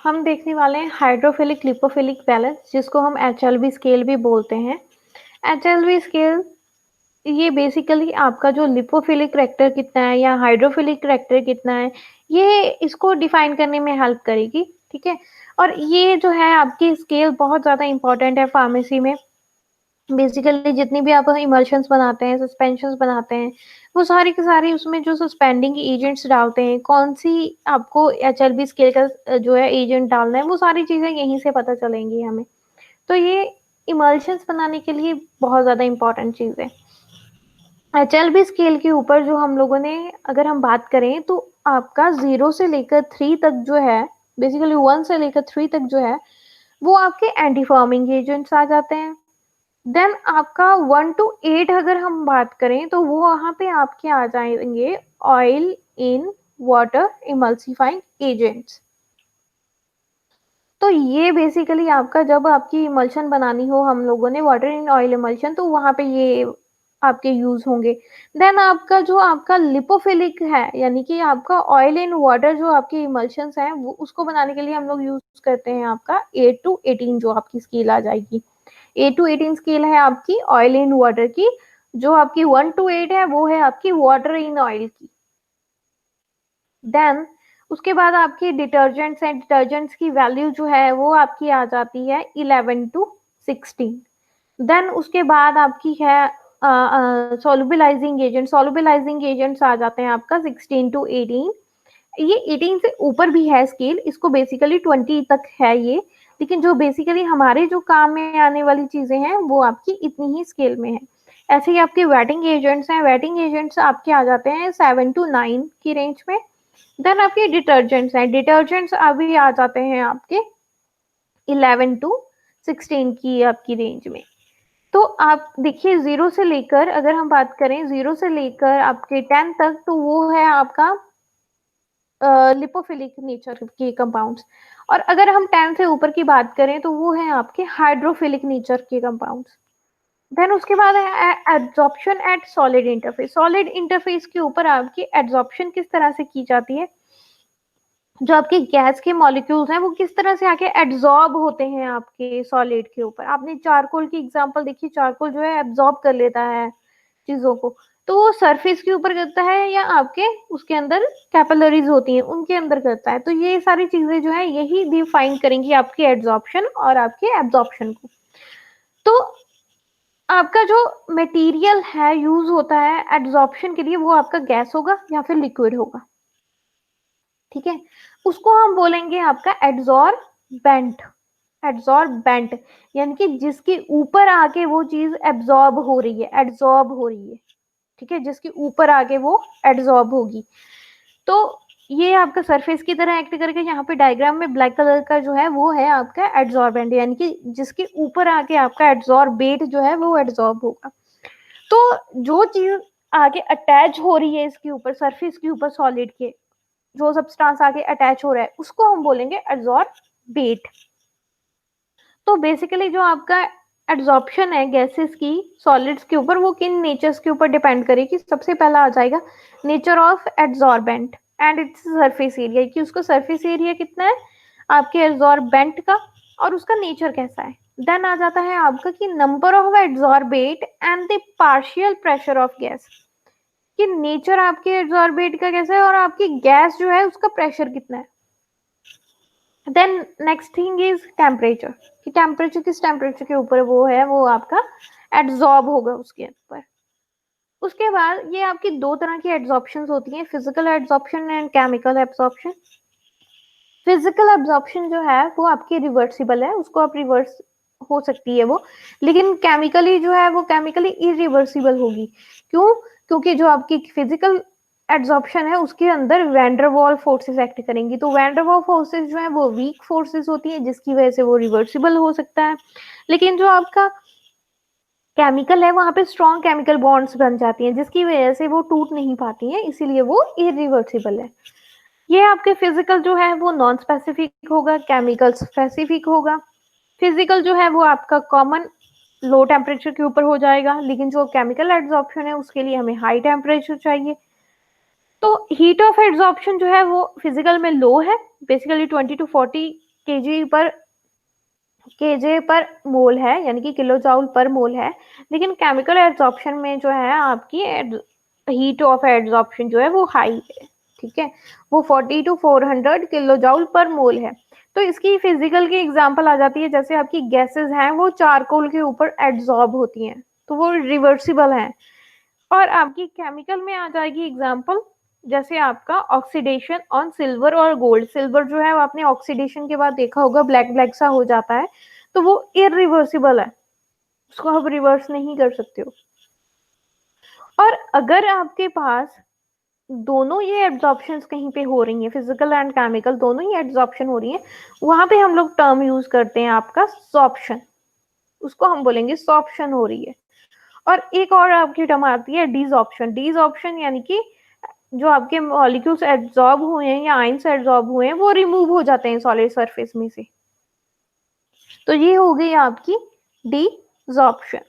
हम देखने वाले हैं हाइड्रोफिलिक लिपोफिलिक बैलेंस, जिसको हम एचएलवी स्केल भी बोलते हैं। एचएलवी स्केल ये बेसिकली आपका जो लिपोफिलिक करेक्टर कितना है या हाइड्रोफिलिक करेक्टर कितना है, ये इसको डिफाइन करने में हेल्प करेगी। ठीक है, और ये जो है आपकी स्केल बहुत ज़्यादा इंपॉर्टेंट है फार्मेसी में। बेसिकली जितनी भी आप इमल्शंस बनाते हैं, सस्पेंशंस बनाते हैं, वो सारी की सारी उसमें जो सस्पेंडिंग एजेंट्स डालते हैं, कौन सी आपको एचएलबी स्केल का जो है एजेंट डालना है, वो सारी चीज़ें यहीं से पता चलेंगी हमें। तो ये इमल्शंस बनाने के लिए बहुत ज़्यादा इंपॉर्टेंट चीज़ है। एचएलबी स्केल के ऊपर जो हम लोगों ने अगर हम बात करें तो आपका 0 से लेकर 3 तक जो है, बेसिकली 1 से लेकर 3 तक जो है, वो आपके एंटी फॉर्मिंग एजेंट्स आ जाते हैं। देन आपका 1 टू 8 अगर हम बात करें तो वो वहाँ पे आपके आ जाएंगे oil in water emulsifying agents. तो ये बेसिकली आपका जब आपकी इमल्शन बनानी हो हम लोगों ने वाटर इन ऑयल इमल्शन, तो वहाँ पे ये आपके यूज होंगे। देन आपका जो आपका लिपोफिलिक है, यानी कि आपका ऑयल इन वाटर जो आपके इमल्शंस हैं, वो उसको बनाने के लिए हम लोग यूज करते हैं आपका 8 टू 18 जो आपकी स्केल आ जाएगी। 8 टू 18 स्केल है आपकी ऑयल इन वाटर की। जो आपकी 1 टू 8 है वो है आपकी वाटर इन ऑयल की। देन उसके बाद आपकी डिटर्जेंट्स हैं, डिटर्जेंट्स की वैल्यू जो है वो आपकी आ जाती है 11 टू 16। देन उसके बाद आपकी है सॉल्युबलाइजिंग एजेंट्स आ जाते हैं आपका 16 टू 18। ये 18 से ऊपर भी है स्केल, इसको बेसिकली 20 तक है ये, लेकिन जो बेसिकली हमारे जो काम में आने वाली चीजें हैं वो आपकी इतनी ही स्केल में है। ऐसे ही आपके वेटिंग एजेंट्स हैं, वेटिंग एजेंट्स आपके आ जाते हैं 7 टू 9 की रेंज में। देन आपके डिटर्जेंट्स हैं, डिटर्जेंट्स अभी आ जाते हैं आपके 11 टू 16 की आपकी रेंज में। तो आप देखिए 0 से लेकर अगर हम बात करें 0 से लेकर आपके 10 तक, तो वो है आपका लिपोफिलिक नेचर के कंपाउंड्स। और अगर हम 10 से ऊपर की बात करें तो वो है आपके हाइड्रोफिलिक नेचर के कंपाउंड्स। देन उसके बाद है adsorption at solid interface. Solid interface के ऊपर आपकी एड्सॉर्प्शन किस तरह से की जाती है, जो आपके गैस के मॉलिक्यूल्स हैं वो किस तरह से आके एब्जॉर्ब होते हैं आपके सॉलिड के ऊपर। आपने चारकोल की एग्जांपल देखी, चारकोल जो है एब्जॉर्ब कर लेता है चीजों को, तो वो सरफेस के ऊपर करता है या आपके उसके अंदर कैपिलरीज होती हैं उनके अंदर करता है। तो ये सारी चीजें जो है यही डिफाइन करेंगी आपकी एब्जॉर्प्शन और आपके एब्जॉर्प्शन को। तो आपका जो मटेरियल है यूज होता है एब्जॉर्प्शन के लिए, वो आपका गैस होगा या फिर लिक्विड होगा। ठीक है, उसको हम बोलेंगे आपका एड्सॉर्बेंट। एड्सॉर्बेंट यानी कि जिसके ऊपर आके वो चीज एब्जॉर्ब हो रही है, एड्सॉर्ब हो रही है। ठीक है, जिसके ऊपर आके वो एड्सॉर्ब होगी। तो ये आपका सरफेस की तरह एक्ट करके, यहाँ पे डायग्राम में ब्लैक कलर का जो है वो है आपका एड्सॉर्बेंट, यानी कि जिसके ऊपर आके आपका एड्सॉर्बेट जो है वो एड्सॉर्ब होगा। तो जो चीज आगे अटैच हो रही है इसके ऊपर, सरफेस के ऊपर सॉलिड के, जो सब्सटेंस आगे अटैच हो रहा है उसको हम बोलेंगे एड्सॉर्बेट। तो बेसिकली जो आपका एड्सॉर्प्शन है गैसेस की सॉलिड्स के ऊपर, वो किन नेचर्स के ऊपर डिपेंड करेगी। सबसे पहला आ जाएगा nature of adsorbent and its surface area, कि उसका सरफेस एरिया कितना है आपके एड्सॉर्बेंट का और उसका नेचर कैसा है। देन आ जाता है आपका कि number of adsorbate and the partial pressure of gas, कि नेचर आपके एड्सॉर्बेट का कैसा है और आपकी गैस जो है उसका प्रेशर कितना है। Then next thing is temperature, कि टेम्परेचर किस टेम्परेचर के ऊपर वो है, वो आपका एड्सॉर्ब होगा उसके ऊपर। उसके बाद ये आपकी दो तरह की एड्सॉर्प्शन होती हैं, physical adsorption and chemical absorption. Physical absorption जो है वो आपकी रिवर्सिबल है, उसको आप रिवर्स हो सकती है वो, लेकिन केमिकली जो है वो केमिकली इरिवर्सिबल होगी। क्यों? क्योंकि जो आपकी फिजिकल एड्सॉर्प्शन है उसके अंदर वैंडरवॉल फोर्सेस एक्ट करेंगी। तो वैंडरवॉल फोर्सेस जो है वो वीक फोर्सेस होती हैं, जिसकी वजह से वो रिवर्सिबल हो सकता है। लेकिन जो आपका केमिकल है वहां पे स्ट्रॉन्ग केमिकल बॉन्ड्स बन जाती हैं, जिसकी वजह से वो टूट नहीं पाती हैं, इसीलिए वो इरिवर्सिबल है। ये आपके फिजिकल जो है वो नॉन स्पेसिफिक होगा, केमिकल स्पेसिफिक होगा। फिजिकल जो है वो आपका कॉमन लो टेम्परेचर के ऊपर हो जाएगा, लेकिन जो केमिकल एड्सॉर्प्शन है उसके लिए हमें हाई टेम्परेचर चाहिए। तो हीट ऑफ एड्सॉर्प्शन जो है वो फिजिकल में लो है, बेसिकली 20 to 40 केजे पर मोल है, यानी कि किलो जूल पर मोल है, लेकिन केमिकल एब्जॉर्प्शन में जो है आपकी हीट ऑफ एब्जॉर्प्शन जो है वो हाई है, ठीक है, वो 40 to 400 किलो जूल पर मोल है। तो इसकी फिजिकल की एग्जांपल आ जाती है, जैसे आपकी गैसेस हैं वो चारकोल के ऊपर एब्जॉर्ब होती हैं, तो वो रिवर्सिबल हैं। और आपकी केमिकल में आ जाएगी एग्जांपल, जैसे आपका ऑक्सीडेशन ऑन सिल्वर और गोल्ड। सिल्वर जो है वो आपने ऑक्सीडेशन के बाद देखा होगा ब्लैक ब्लैक सा हो जाता है, तो वो इरिवर्सिबल है, उसको आप रिवर्स नहीं कर सकते हो। और अगर आपके पास दोनों ये एब्जॉर्प्शन कहीं पे हो रही है, फिजिकल एंड केमिकल दोनों ही एब्जॉर्प्शन हो रही है, वहां पे हम लोग टर्म यूज करते हैं आपका सॉर्प्शन, उसको हम बोलेंगे सॉर्प्शन हो रही है। और एक और आपकी टर्म आती है डिसऑर्प्शन। डिसऑर्प्शन यानी कि जो आपके मॉलिक्यूल्स एब्जॉर्ब हुए हैं या आयंस एब्जॉर्ब हुए हैं वो रिमूव हो जाते हैं सॉलिड सरफेस में से। तो ये हो गई आपकी डिसऑर्प्शन।